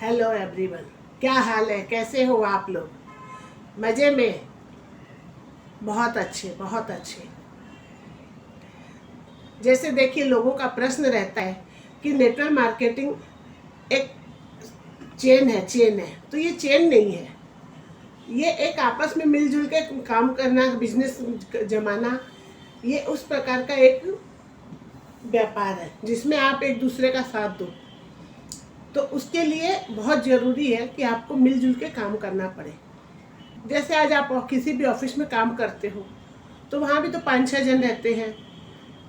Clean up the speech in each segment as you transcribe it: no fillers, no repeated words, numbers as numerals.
Hello everyone, क्या हाल है? कैसे हो आप लोग? मज़े में? बहुत अच्छे, बहुत अच्छे। जैसे देखिए, लोगों का प्रश्न रहता है कि नेटवर्क मार्केटिंग एक चेन है। तो ये चेन नहीं है, ये एक आपस में मिलजुल के काम करना, बिजनेस जमाना, ये उस प्रकार का एक व्यापार है जिसमें आप एक दूसरे का साथ दो। तो उसके लिए बहुत ज़रूरी है कि आपको मिलजुल के काम करना पड़े। जैसे आज आप किसी भी ऑफिस में काम करते हो तो वहाँ भी तो 5-6 जन रहते हैं।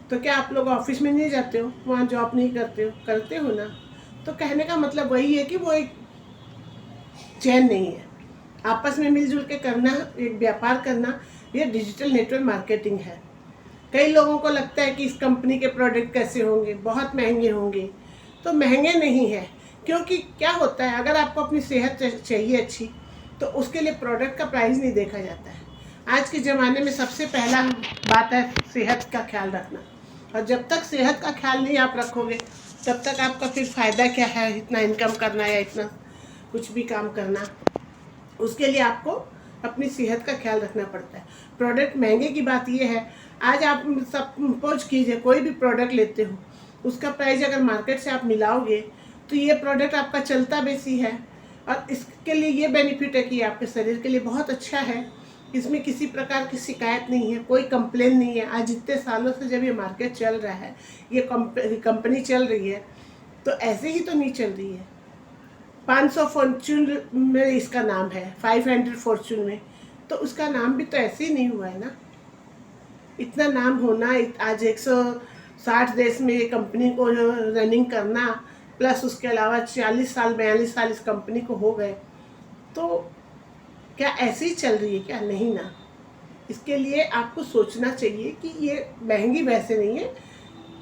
तो क्या आप लोग ऑफिस में नहीं जाते हो, वहाँ जॉब नहीं करते हो? करते हो ना। तो कहने का मतलब वही है कि वो एक चैन नहीं है। आपस में मिलजुल के करना, एक व्यापार करना, ये डिजिटल नेटवर्क मार्केटिंग है। कई लोगों को लगता है कि इस कंपनी के प्रोडक्ट कैसे होंगे, बहुत महंगे होंगे। तो महंगे नहीं है, क्योंकि क्या होता है, अगर आपको अपनी सेहत चाहिए अच्छी, तो उसके लिए प्रोडक्ट का प्राइस नहीं देखा जाता है। आज के ज़माने में सबसे पहला बात है सेहत का ख्याल रखना। और जब तक सेहत का ख्याल नहीं आप रखोगे, तब तक आपका फिर फ़ायदा क्या है इतना इनकम करना या इतना कुछ भी काम करना। उसके लिए आपको अपनी सेहत का ख्याल रखना पड़ता है। प्रोडक्ट महंगे की बात यह है, आज आप सपोज कीजिए कोई भी प्रोडक्ट लेते हो, उसका प्राइस अगर मार्केट से आप मिलाओगे तो ये प्रोडक्ट आपका चलता बेसी है। और इसके लिए ये बेनिफिट है कि आपके शरीर के लिए बहुत अच्छा है। इसमें किसी प्रकार की शिकायत नहीं है, कोई कंप्लेन नहीं है। आज इतने सालों से जब ये मार्केट चल रहा है, ये कंपनी चल रही है, तो ऐसे ही तो नहीं चल रही है। 500 फॉर्च्यून में इसका नाम है, 500 फॉर्च्यून में, तो उसका नाम भी तो ऐसे ही नहीं हुआ है ना। इतना नाम होना, आज 160 देश में ये कंपनी को रनिंग करना, प्लस उसके अलावा 40 साल 42 साल इस कंपनी को हो गए, तो क्या ऐसे ही चल रही है क्या? नहीं ना। इसके लिए आपको सोचना चाहिए कि ये महंगी वैसे नहीं है।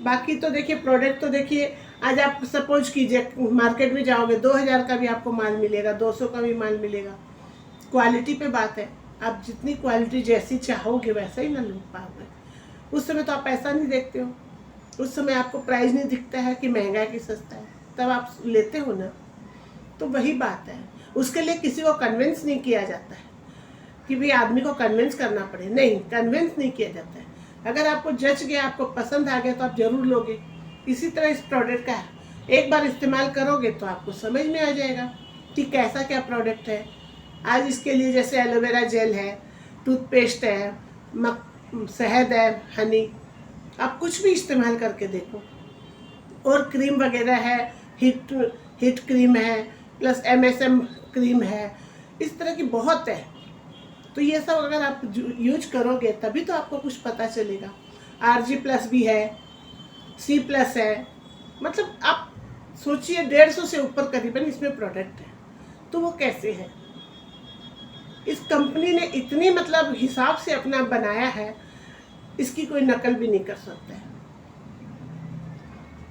बाकी तो देखिए, प्रोडक्ट तो देखिए, आज आप सपोज कीजिए मार्केट में जाओगे, 2000 का भी आपको माल मिलेगा, 200 का भी माल मिलेगा। क्वालिटी पे बात है, आप जितनी क्वालिटी जैसी चाहोगे वैसा ही ना ले पाओगे। उस समय तो आप पैसा नहीं देखते हो, उस समय आपको प्राइस नहीं दिखता है कि महंगा है कि सस्ता है, तब आप लेते हो ना। तो वही बात है, उसके लिए किसी को कन्विंस नहीं किया जाता है कि भाई आदमी को कन्विंस करना पड़े। नहीं, कन्विंस नहीं किया जाता है। अगर आपको जच गया, आपको पसंद आ गया, तो आप जरूर लोगे। इसी तरह इस प्रोडक्ट का एक बार इस्तेमाल करोगे तो आपको समझ में आ जाएगा कि कैसा क्या प्रोडक्ट है। आज इसके लिए जैसे एलोवेरा जेल है, टूथपेस्ट है, शहद है, हनी, आप कुछ भी इस्तेमाल करके देखो। और क्रीम वगैरह है, हिट क्रीम है, प्लस MSM क्रीम है, इस तरह की बहुत है। तो ये सब अगर आप यूज करोगे तभी तो आपको कुछ पता चलेगा। RG+ भी है, C+ है, मतलब आप सोचिए 150 से ऊपर करीबन इसमें प्रोडक्ट है। तो वो कैसे है? इस कंपनी ने इतनी मतलब हिसाब से अपना बनाया है, इसकी कोई नकल भी नहीं कर सकता है।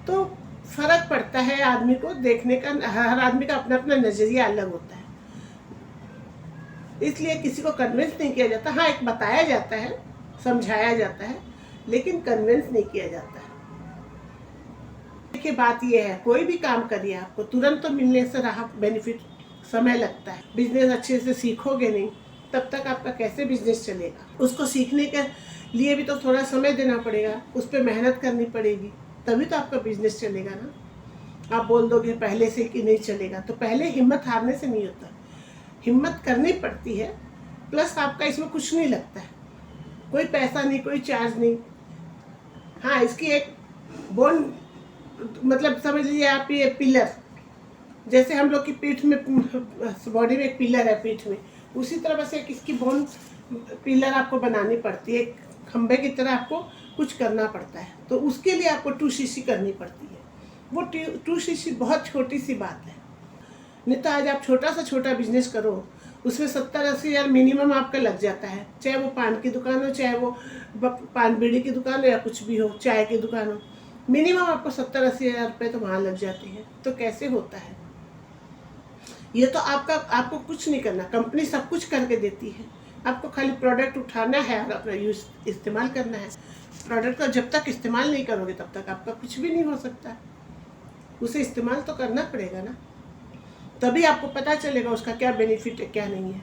तो फर्क पड़ता है आदमी को देखने का, हर आदमी का अपना अपना नजरिया अलग होता है, इसलिए किसी को कन्विंस नहीं किया जाता। हाँ, एक बताया जाता है, समझाया जाता है, लेकिन कन्विंस नहीं किया जाता है। देखिए, बात यह है, कोई भी काम करिए, आपको तुरंत तो मिलने से रहा बेनिफिट समय लगता है। बिजनेस अच्छे से सीखोगे नहीं, तब तक आपका कैसे बिजनेस चलेगा? उसको सीखने के लिए भी तो थोड़ा समय देना पड़ेगा, उस पर मेहनत करनी पड़ेगी, तभी तो आपका बिजनेस चलेगा ना। आप बोल दोगे पहले से कि नहीं चलेगा, तो पहले हिम्मत हारने से नहीं होता, हिम्मत करनी पड़ती है। प्लस आपका इसमें कुछ नहीं लगता है, कोई पैसा नहीं, कोई चार्ज नहीं। हाँ, इसकी एक बोन, मतलब समझ लीजिए आप, ये पिलर, जैसे हम लोग की पीठ में, बॉडी में एक पिलर है पीठ में, उसी तरह बस एक इसकी बोन पिलर आपको बनानी पड़ती है। एक खंबे की तरह आपको कुछ करना पड़ता है, तो उसके लिए आपको 2cc करनी पड़ती है। वो 2cc बहुत छोटी सी बात है। नहीं तो आज आप छोटा से छोटा बिजनेस करो, उसमें 70-80 हज़ार मिनिमम आपका लग जाता है। चाहे वो पान की दुकान हो, चाहे वो पान बीड़ी की दुकान हो, या कुछ भी हो, चाय की दुकान हो, मिनिमम आपको 70-80 हज़ार रुपये तो वहाँ लग जाते हैं। तो कैसे होता है? ये तो आपको कुछ नहीं करना, कंपनी सब कुछ करके देती है। आपको खाली प्रोडक्ट उठाना है और अपना यूज इस्तेमाल करना है। प्रोडक्ट का जब तक इस्तेमाल नहीं करोगे तब तक आपका कुछ भी नहीं हो सकता, उसे इस्तेमाल तो करना पड़ेगा ना। तभी आपको पता चलेगा उसका क्या बेनिफिट है क्या नहीं है।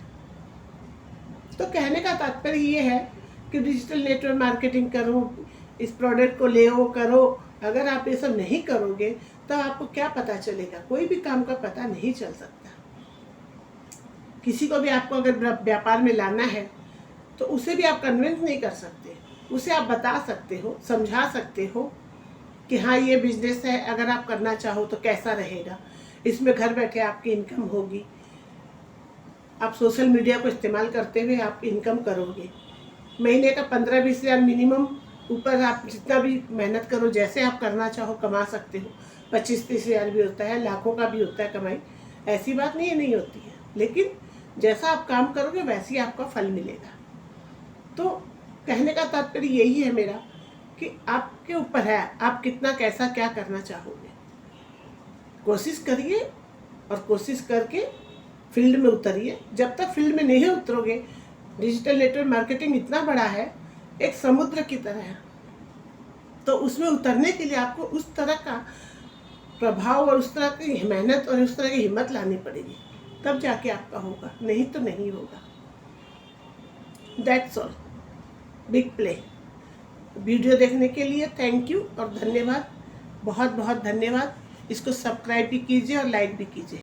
तो कहने का तात्पर्य ये है कि डिजिटल नेटवर्क मार्केटिंग करो, इस प्रोडक्ट को ले करो। अगर आप ये सब नहीं करोगे तो आपको क्या पता चलेगा? कोई भी काम का पता नहीं चल सकता। किसी को भी आपको अगर व्यापार में लाना है तो उसे भी आप कन्विंस नहीं कर सकते। उसे आप बता सकते हो, समझा सकते हो कि हाँ ये बिजनेस है, अगर आप करना चाहो तो कैसा रहेगा, इसमें घर बैठे आपकी इनकम होगी, आप सोशल मीडिया को इस्तेमाल करते हुए आप इनकम करोगे। महीने का 15-20 हज़ार मिनिमम, ऊपर आप जितना भी मेहनत करो, जैसे आप करना चाहो कमा सकते हो। 25-30 हज़ार भी होता है, लाखों का भी होता है कमाई, ऐसी बात नहीं होती है। लेकिन जैसा आप काम करोगे वैसे ही आपका फल मिलेगा। तो कहने का तात्पर्य यही है मेरा कि आपके ऊपर है आप कितना कैसा क्या करना चाहोगे। कोशिश करिए और कोशिश करके फील्ड में उतरिए। जब तक फील्ड में नहीं उतरोगे, डिजिटल नेटवर्क मार्केटिंग इतना बड़ा है, एक समुद्र की तरह है, तो उसमें उतरने के लिए आपको उस तरह का प्रभाव और उस तरह की मेहनत और उस तरह की हिम्मत लानी पड़ेगी, तब जाके आपका होगा, नहीं तो नहीं होगा। That's all. Big play. Video देखने के लिए थैंक यू और धन्यवाद, बहुत बहुत धन्यवाद। इसको सब्सक्राइब भी कीजिए और लाइक भी कीजिए।